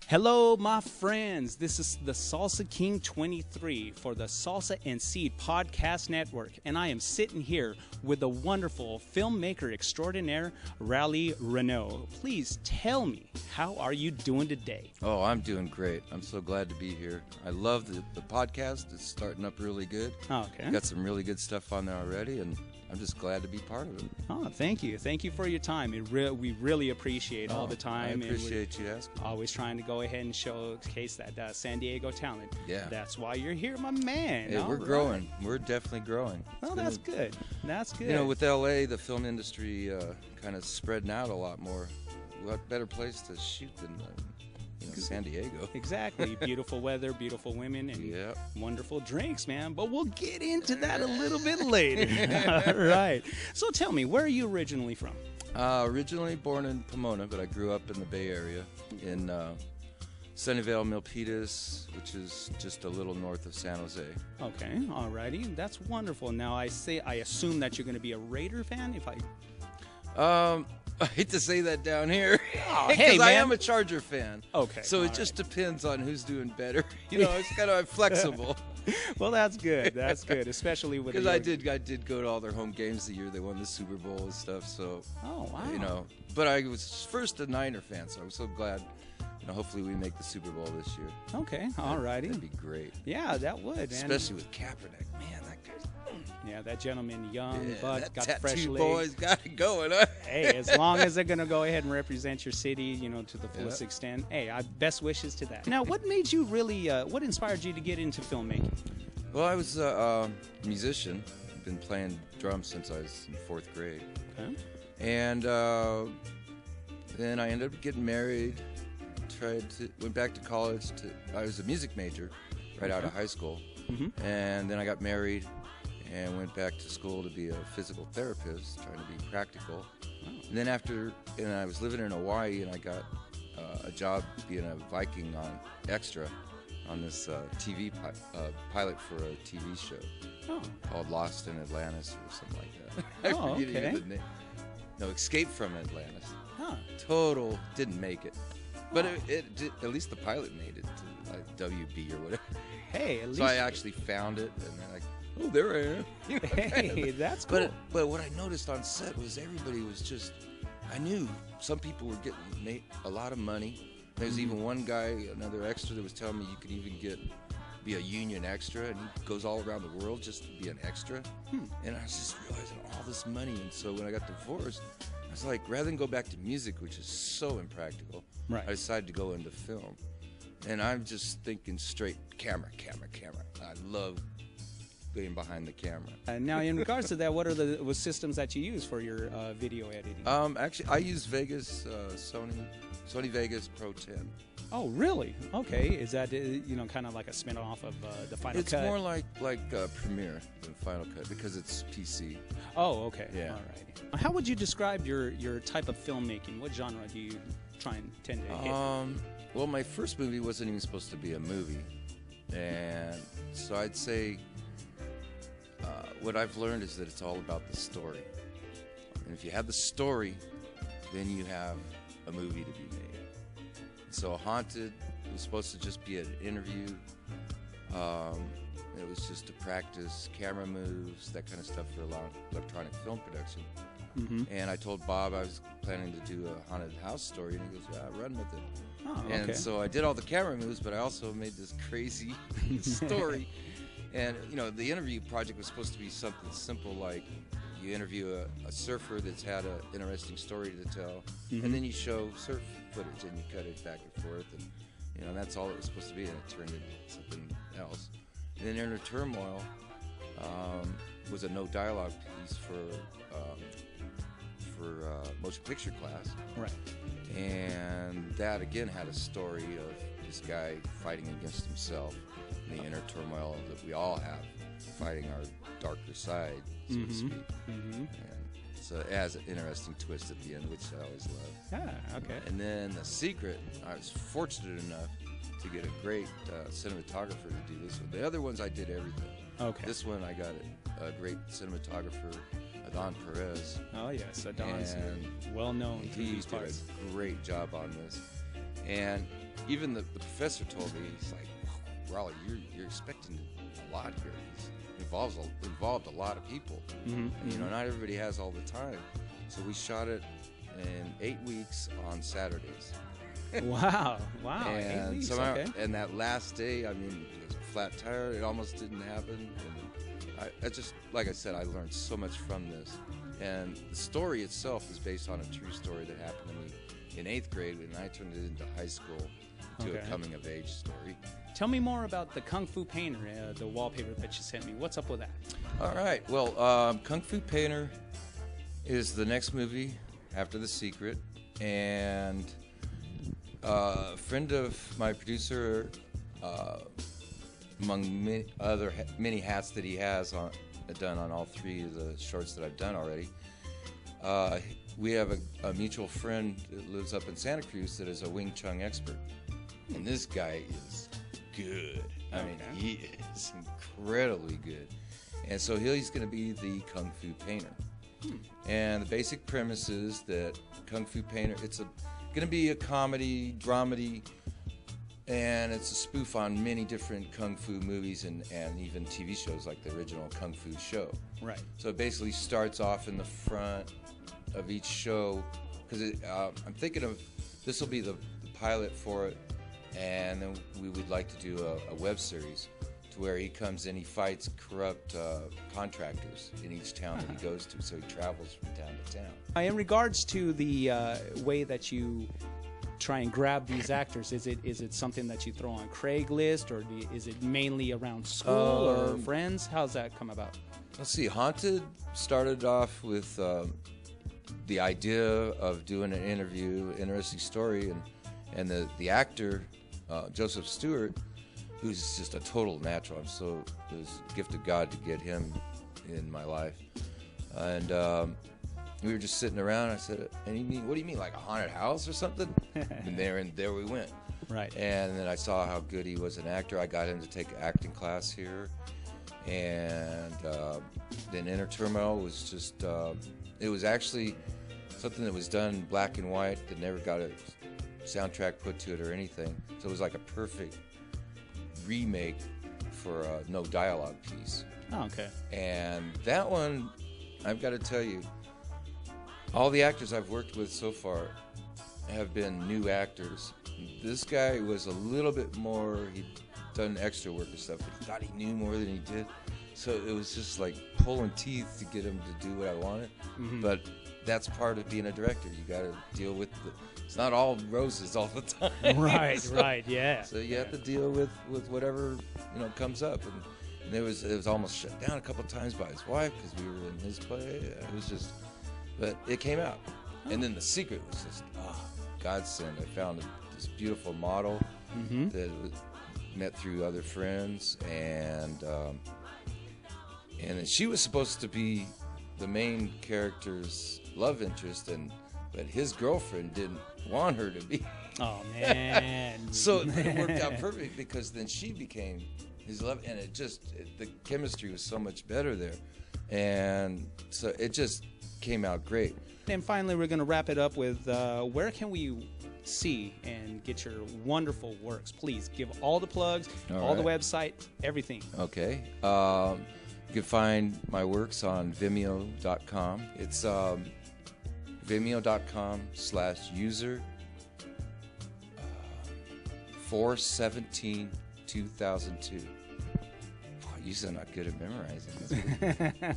Hello, my friends. This is the TheSalsaKing23 for the Salsa and Seed Podcast Network, and I am sitting here with the wonderful filmmaker extraordinaire, Raleigh Reneau. Please tell me, how are you doing today? Oh, I'm doing great. I'm so glad to be here. I love the podcast. It's starting up really good. Oh, okay. Got some really good stuff on there already, and I'm just glad to be part of it. Oh, thank you. Thank you for your time. We really appreciate all the time. I appreciate you asking. Always trying to go ahead and showcase that San Diego talent. Yeah. That's why you're here, my man. Hey, we're growing. We're definitely growing. Oh, that's good. That's good. You know, with LA, the film industry kind of spreading out a lot more. What better place to shoot than San Diego? Exactly. Beautiful weather, beautiful women, and wonderful drinks, man. But we'll get into that a little bit later. All right. So tell me, where are you originally from? Originally born in Pomona, but I grew up in the Bay Area in Sunnyvale, Milpitas, which is just a little north of San Jose. Okay. All righty. That's wonderful. Now, I assume that you're going to be a Raider fan, if I hate to say that down here, oh, because hey, I am a Charger fan. Okay. So it just depends on who's doing better. You know, it's kind of flexible. Well, that's good. That's good, especially with because I did go to all their home games the year they won the Super Bowl and stuff. So wow. You know, but I was first a Niner fan, so I'm so glad. You know, hopefully we make the Super Bowl this year. Okay. All righty. That'd be great. Yeah, that would. Especially with Kaepernick, man. That guy's. Yeah, that gentleman, young, but got that fresh legs. Boys got it going. Huh? Hey, as long as they're going to go ahead and represent your city, you know, to the fullest extent. Hey, best wishes to that. Now, what made you really, what inspired you to get into filmmaking? Well, I was a musician. I've been playing drums since I was in 4th grade. Okay. And then I ended up getting married, went back to college. I was a music major right out of high school. Mm-hmm. And then I got married and went back to school to be a physical therapist, trying to be practical. Wow. And then and I was living in Hawaii, and I got a job being a Viking on Extra on this TV pilot for a TV show called Lost in Atlantis or something like that. Oh, okay. The name. No, Escape from Atlantis. Huh. Total didn't make it, but it did, at least the pilot made it to like WB or whatever. Hey, at least. So I actually found it, and then oh, there I am. You know, hey, that's cool. But what I noticed on set was everybody was just, I knew some people were getting a lot of money. There's even one guy, another extra, that was telling me you could even be a union extra, and he goes all around the world just to be an extra. And I was just realizing all this money, and so when I got divorced, I was like, rather than go back to music, which is so impractical, I decided to go into film. And I'm just thinking straight camera. I love being behind the camera. Now, in regards to that, what are the systems that you use for your video editing? Actually, I use Vegas, Sony Vegas Pro 10. Oh, really? Okay. Is that kind of like a spin-off of the Final Cut? It's more like Premiere than Final Cut because it's PC. Oh, okay. Yeah. All right. How would you describe your type of filmmaking? What genre do you tend to hit? Well, my first movie wasn't even supposed to be a movie, and so I'd say what I've learned is that it's all about the story. And if you have the story, then you have a movie to be made. So Haunted was supposed to just be an interview. It was just to practice camera moves, that kind of stuff for electronic film production. And I told Bob I was planning to do a haunted house story, and he goes, "Yeah, run with it." Oh, okay. And so I did all the camera moves, but I also made this crazy story. And the interview project was supposed to be something simple, like you interview a surfer that's had an interesting story to tell, and then you show surf footage and you cut it back and forth, and that's all it was supposed to be, and it turned into something else. And then Inner Turmoil was a no dialogue piece for motion picture class. Right. And that again had a story of this guy fighting against himself, and the inner turmoil that we all have, fighting our darker side, so to speak. And so it has an interesting twist at the end, which I always love. Okay. And then The Secret, I was fortunate enough to get a great cinematographer to do this one. The other ones I did everything. Okay. This one I got a great cinematographer, Adon Perez. Oh yes, Adon's well known for these parts. He did a great job on this, and even the professor told me, he's like, Raleigh, you're expecting a lot here. It involved a lot of people. And, you know, not everybody has all the time. So we shot it in 8 weeks on Saturdays. Wow. And 8 weeks, somehow, okay. and that last day, I mean, it was a flat tire. It almost didn't happen. And I just, like I said, I learned so much from this. And the story itself is based on a true story that happened to me in 8th grade, and I turned it into high school to a coming-of-age story. Tell me more about the Kung Fu Painter, the wallpaper that you sent me. What's up with that? All right. Well, Kung Fu Painter is the next movie after The Secret, and a friend of my producer, among many hats that he has done on all 3 of the shorts that I've done already, we have a mutual friend that lives up in Santa Cruz that is a Wing Chun expert, and this guy is good. I mean, he is incredibly good, and so he's going to be the Kung Fu Painter. And the basic premise is that Kung Fu Painter, it's going to be a comedy, dramedy, and it's a spoof on many different Kung Fu movies and even TV shows like the original Kung Fu show. Right. So it basically starts off in the front of each show, because I'm thinking of, this will be the pilot for it, and then we would like to do a web series to where he comes in, he fights corrupt contractors in each town that he goes to, so he travels from town to town. In regards to the way that you try and grab these actors, is it something that you throw on Craigslist, or is it mainly around school or friends? How's that come about? Let's see, Haunted started off with the idea of doing an interview, interesting story, and the actor, Joseph Stewart, who's just a total natural. It was a gift of God to get him in my life. And we were just sitting around, and I said, what do you mean, like a haunted house or something? and there we went. Right. And then I saw how good he was an actor. I got him to take an acting class here. And then Inner Turmoil was just, it was actually something that was done black and white that never got a soundtrack put to it or anything. So it was like a perfect remake for a no dialogue piece. Oh, okay. And that one, I've got to tell you, all the actors I've worked with so far have been new actors. This guy was a little bit more, he'd done extra work and stuff, but he thought he knew more than he did. So it was just like pulling teeth to get him to do what I wanted. But that's part of being a director. You got to deal with it's not all roses all the time. Right, so, right, yeah. So you have to deal with whatever comes up, and it was almost shut down a couple of times by his wife because we were in his play. It was just, but it came out, and then The Secret was just godsend. I found this beautiful model that was met through other friends, and she was supposed to be the main character's love interest, but his girlfriend didn't want her to be. Oh man! So it worked out perfect because then she became his love, and the chemistry was so much better there, and so it just came out great. And finally, we're going to wrap it up with where can we see and get your wonderful works? Please give all the plugs, all the website, everything. Okay. You can find my works on Vimeo.com. It's Vimeo.com/user 417-2002. You sound not good at memorizing.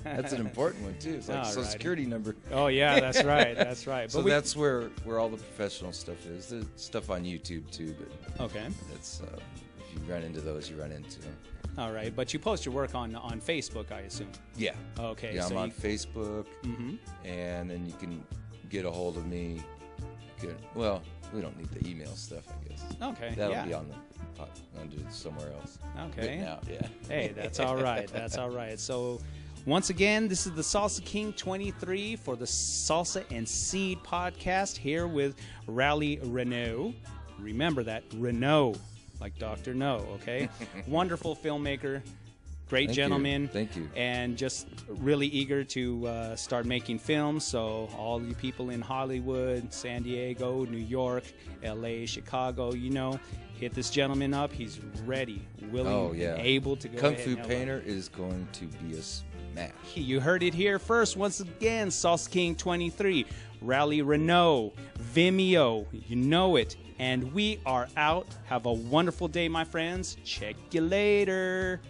That's an important one too. It's like Social Security number. Oh yeah, that's right. That's right. So that's where all the professional stuff is. There's stuff on YouTube too, but okay. That's if you run into those, you run into them. All right, but you post your work on Facebook, I assume. Yeah. Okay. Yeah, I'm on Facebook, and then you can get a hold of me. Well, we don't need the email stuff, I guess. Okay. That'll be on under somewhere else. Okay. Written out, yeah. Hey, that's all right. That's all right. So, once again, this is the Salsa King 23 for the Salsa and Seed podcast here with Raleigh Reneau. Remember that, Reneau, like Dr. No, okay? Wonderful filmmaker. Great Thank gentleman. You. Thank you. And just really eager to start making films. So all you people in Hollywood, San Diego, New York, LA, Chicago, hit this gentleman up. He's ready, willing, and able to go Kung ahead Fu and help Painter is going to be a smash. You heard it here first. Once again, TheSalsaKing23, Raleigh, Reneau, Vimeo. You know it. And we are out. Have a wonderful day, my friends. Check you later.